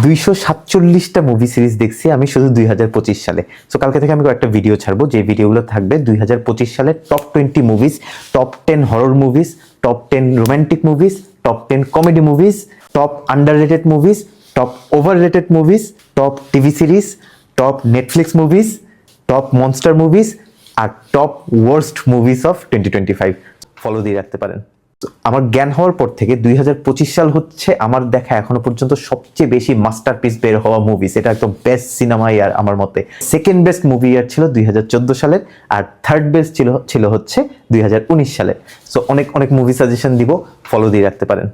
247টা movie series দেখছি আমি শুধু 2025 সালে। সো কালকে থেকে আমি কয়েকটা ভিডিও ছাড়বো, যে ভিডিওগুলো থাকবে 2025 সালের top 20 movies, top 10 horror movies, top 10 romantic movies, top 10 comedy movies, top underrated movies, top overrated movies, top TV series, top Netflix movies, top monster movies আর top worst movies of 2025 follow দিয়ে রাখতে পারেন। আমার জ্ঞান হওয়ার পর থেকে 2025 সাল হচ্ছে আমার দেখা এখনো পর্যন্ত সবচেয়ে বেশি মাস্টারপিস বের হওয়া মুভিজ। এটা একদম বেস্ট সিনেমা ইয়ার আমার মতে। সেকেন্ড বেস্ট মুভি ইয়ার ছিল 2014 সালের, আর থার্ড বেস্ট ছিল হচ্ছে 2019 সালের। সো অনেক অনেক মুভি সাজেশন দিব, ফলো দিয়ে রাখতে পারেন।